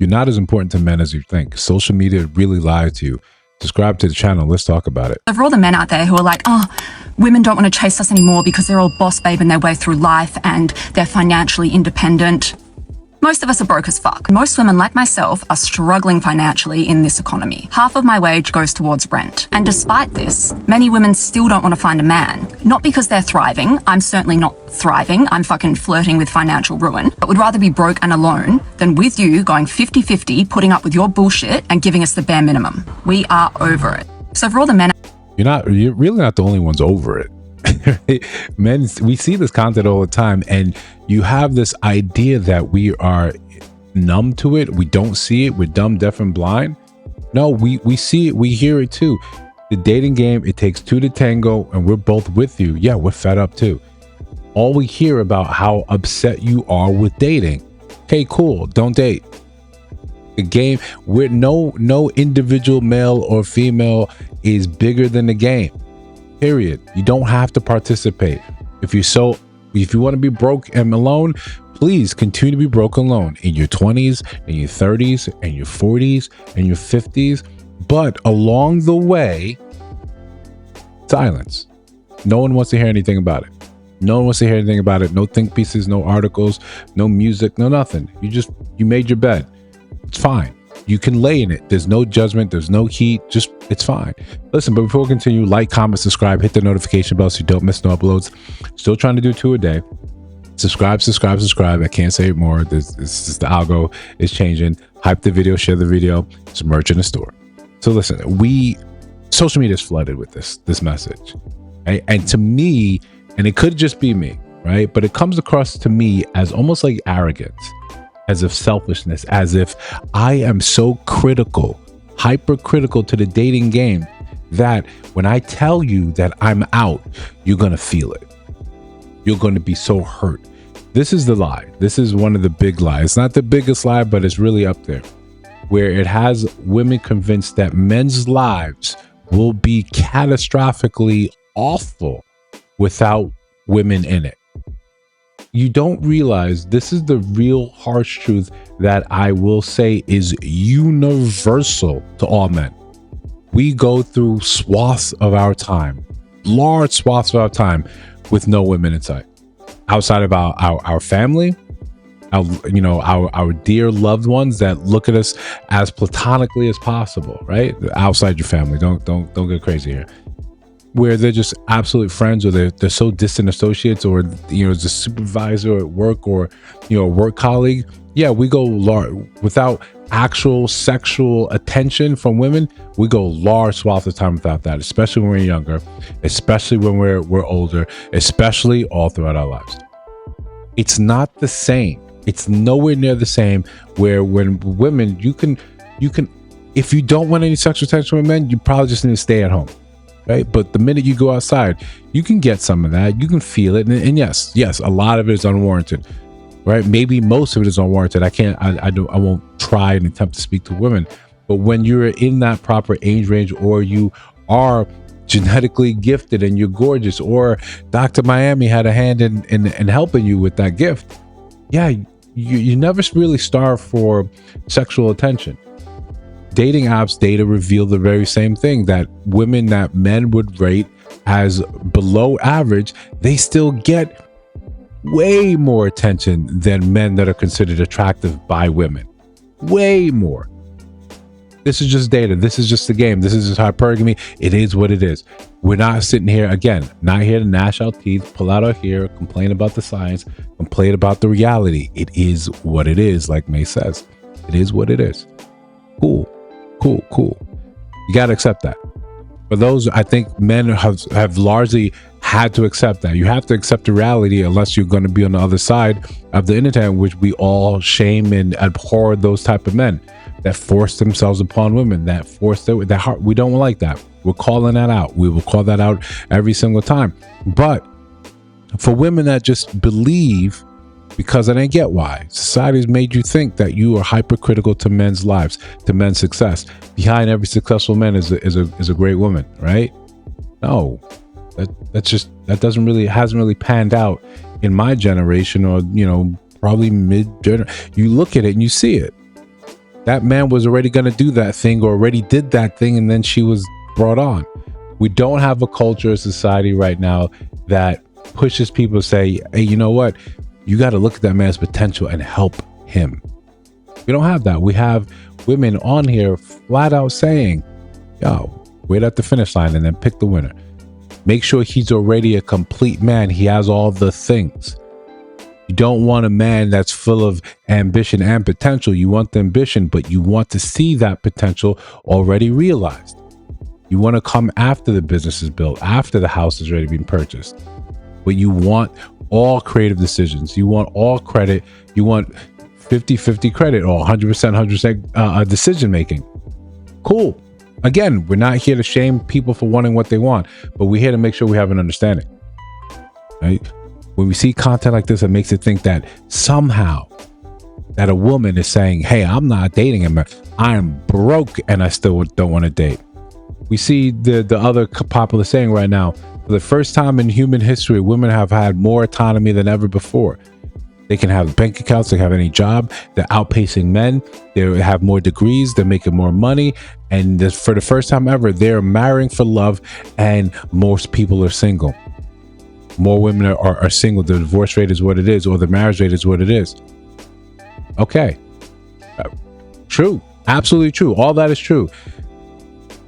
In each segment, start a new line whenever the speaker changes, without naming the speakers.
You're not as important to men as you think. Social media really lies to you. Subscribe to the channel. Let's talk about it.
For all the men out there who are like, oh, women don't want to chase us anymore because they're all boss babe in their way through life and they're financially independent. Most of us are broke as fuck. Most women like myself are struggling financially in this economy. Half of my wage goes towards rent. And despite this, many women still don't want to find a man. Not because they're thriving. I'm certainly not thriving. I'm fucking flirting with financial ruin. But would rather be broke and alone than with you going 50-50, putting up with your bullshit and giving us the bare minimum. We are over it. So for all the men...
You're really not the only ones over it. Men, we see this content all the time, and you have this idea that we are numb to it. We don't see it. We're dumb, deaf, and blind. No, we see it. We hear it too. The dating game, it takes two to tango, and we're both with you. Yeah, we're fed up too. All we hear about how upset you are with dating. Okay, cool. Don't date. The game, where no individual male or female is bigger than the game. Period. You don't have to participate. If you want to be broke and alone, please continue to be broke alone in your 20s, in your 30s, and your 40s, and your 50s. But along the way, silence. No one wants to hear anything about it. No one wants to hear anything about it. No think pieces, no articles, no music, no nothing. You made your bed. It's fine. You can lay in it. There's no judgment. There's no heat. It's fine. Listen, but before we continue, like, comment, subscribe, hit the notification bell so you don't miss no uploads. Still trying to do 2 a day. Subscribe. I can't say it more. This is the algo is changing. Hype the video, share the video. It's merch in the store. So listen, social media is flooded with this message. Right? And to me, and it could just be me, right? But it comes across to me as almost like arrogance, as if selfishness, as if I am so critical, hypercritical to the dating game that when I tell you that I'm out, you're going to feel it. You're going to be so hurt. This is the lie. This is one of the big lies. It's not the biggest lie, but it's really up there, where it has women convinced that men's lives will be catastrophically awful without women in it. You don't realize this is the real harsh truth that I will say is universal to all men. We go through swaths of our time, large swaths of our time, with no women in sight. Outside of our family, our dear loved ones that look at us as platonically as possible, right? Outside your family, don't get crazy here. Where they're just absolute friends, or they're so distant associates, or as a supervisor at work, or a work colleague. Yeah, we go large without actual sexual attention from women. We go large swaths of time without that, especially when we're younger, especially when we're older, especially all throughout our lives. It's not the same. It's nowhere near the same. Where when women, you can, if you don't want any sexual attention with men, you probably just need to stay at home. Right? But the minute you go outside, you can get some of that. You can feel it. And yes, a lot of it is unwarranted, right? Maybe most of it is unwarranted. I won't try and attempt to speak to women. But when you're in that proper age range, or you are genetically gifted and you're gorgeous, or Dr. Miami had a hand in helping you with that gift, yeah, you never really starve for sexual attention. Dating apps data reveal the very same thing, that women that men would rate as below average, they still get way more attention than men that are considered attractive by women. Way more. This is just data. This is just the game. This is just hypergamy. It is what it is. We're not sitting here, again, not here to gnash our teeth, pull out our hair, complain about the science, complain about the reality. It is what it is, like May says. It is what it is. Cool. You got to accept that. For those, I think men have largely had to accept that. You have to accept the reality, unless you're going to be on the other side of the internet, which we all shame and abhor those type of men that force themselves upon women, that force their heart. We don't like that. We're calling that out. We will call that out every single time. But for women that just believe, because I didn't get why society's made you think that you are hypercritical to men's lives, to men's success. Behind every successful man is a great woman, right? No, hasn't really panned out in my generation, or probably mid-generation. You look at it and you see it. That man was already going to do that thing or already did that thing, and then she was brought on. We don't have a culture or society right now that pushes people to say, hey, you know what? You got to look at that man's potential and help him. We don't have that. We have women on here flat out saying, yo, wait at the finish line and then pick the winner. Make sure he's already a complete man. He has all the things. You don't want a man that's full of ambition and potential. You want the ambition, but you want to see that potential already realized. You want to come after the business is built, after the house has already been purchased. But you want all creative decisions. You want all credit. You want 50-50 credit or 100% decision making. Cool. Again, we're not here to shame people for wanting what they want, but we're here to make sure we have an understanding. Right? When we see content like this, it makes it think that somehow that a woman is saying, hey, I'm not dating him. I'm broke and I still don't want to date. We see the other popular saying right now, for the first time in human history, women have had more autonomy than ever before. They can have bank accounts, they can have any job, they're outpacing men, they have more degrees, they're making more money, and for the first time ever, they're marrying for love, and most people are single. More women are single. The divorce rate is what it is, or the marriage rate is what it is. Okay. True. Absolutely true. All that is true.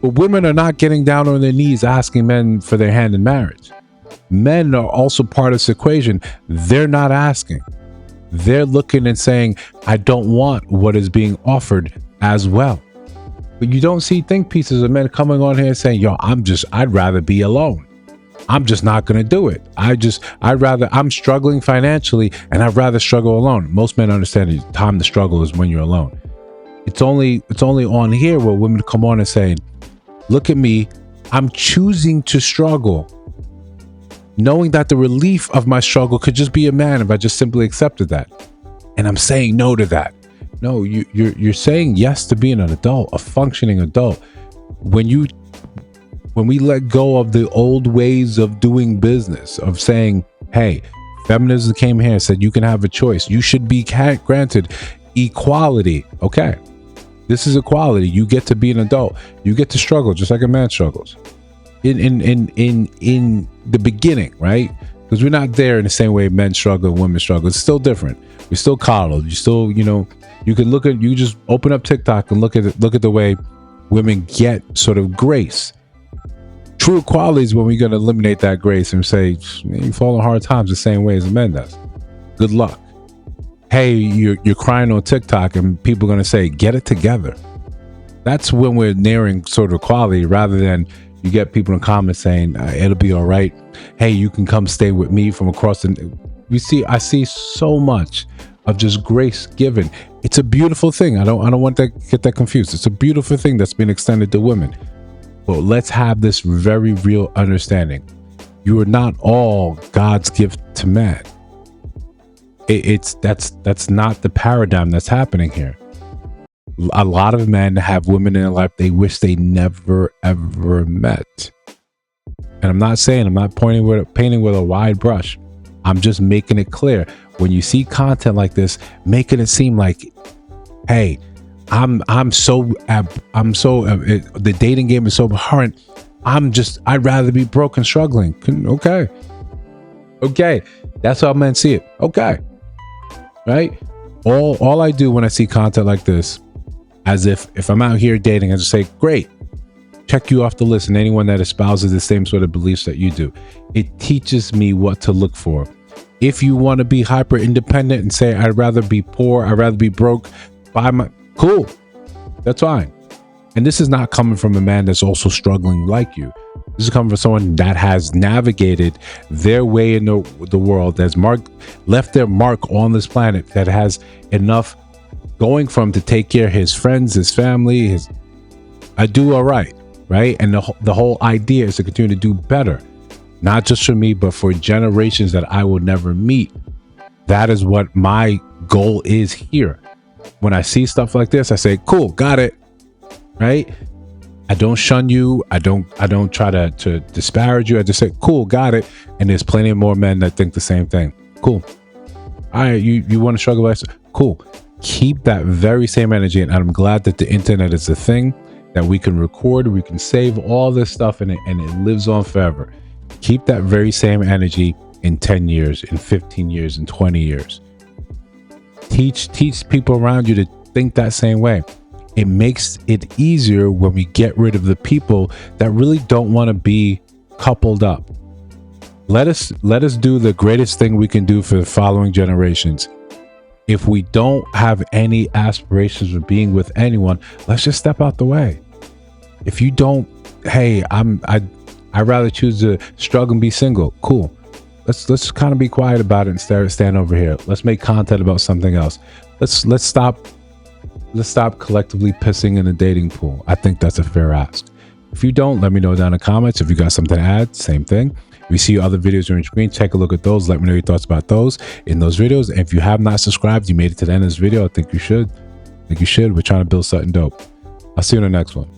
But women are not getting down on their knees asking men for their hand in marriage. Men are also part of this equation. They're not asking. They're looking and saying, I don't want what is being offered as well. But you don't see think pieces of men coming on here and saying, yo, I'd rather be alone. I'm just not going to do it. I'm struggling financially and I'd rather struggle alone. Most men understand the time to struggle is when you're alone. It's only on here where women come on and say, look at me, I'm choosing to struggle, knowing that the relief of my struggle could just be a man if I just simply accepted that. And I'm saying no to that. No, you're saying yes to being an adult, a functioning adult. When we let go of the old ways of doing business, of saying, hey, feminism came here and said you can have a choice. You should be granted equality. Okay. This is equality. You get to be an adult. You get to struggle just like a man struggles. In the beginning, right? Because we're not there in the same way men struggle and women struggle. It's still different. We're still coddled. You still, you just open up TikTok and look at the way women get sort of grace. True equality is when we're going to eliminate that grace and say, you fall on hard times the same way as a man does. Good luck. Hey, you're crying on TikTok and people are going to say, get it together. That's when we're nearing sort of equality, rather than you get people in comments saying, it'll be all right. Hey, you can come stay with me from across the... I see so much of just grace given. It's a beautiful thing. I don't want to get that confused. It's a beautiful thing that's been extended to women. But let's have this very real understanding. You are not all God's gift to man. That's not the paradigm that's happening here. A lot of men have women in their life they wish they never ever met. And I'm not painting with a wide brush. I'm just making it clear. When you see content like this, making it seem like, hey, the dating game is so abhorrent. I'd rather be broke and struggling. Okay. That's how men see it. Okay. Right? All I do when I see content like this, as if I'm out here dating, I just say, great, check you off the list, and anyone that espouses the same sort of beliefs that you do. It teaches me what to look for. If you want to be hyper independent and say, I'd rather be poor, I'd rather be broke, cool. That's fine. And this is not coming from a man that's also struggling like you. This is coming from someone that has navigated their way in the world, that's left their mark on this planet, that has enough going for him to take care of his friends, his family, I do all right? And the whole idea is to continue to do better, not just for me, but for generations that I will never meet. That is what my goal is here. When I see stuff like this, I say, cool, got it. Right? I don't shun you. I don't try to disparage you. I just say, cool, got it. And there's plenty of more men that think the same thing. Cool. All right, you want to struggle? Cool. Keep that very same energy. And I'm glad that the internet is a thing that we can record, we can save all this stuff in it, and it lives on forever. Keep that very same energy in 10 years, in 15 years, in 20 years. Teach people around you to think that same way. It makes it easier when we get rid of the people that really don't want to be coupled up. Let us do the greatest thing we can do for the following generations. If we don't have any aspirations of being with anyone, let's just step out the way. If you don't, hey, I'd rather choose to struggle and be single. Cool. Let's kind of be quiet about it and stand over here. Let's make content about something else. Let's stop collectively pissing in a dating pool. I think that's a fair ask. If you don't, let me know down in the comments. If you got something to add, same thing. If you see other videos on your screen, take a look at those. Let me know your thoughts about those in those videos. And if you have not subscribed, you made it to the end of this video, I think you should. We're trying to build something dope. I'll see you in the next one.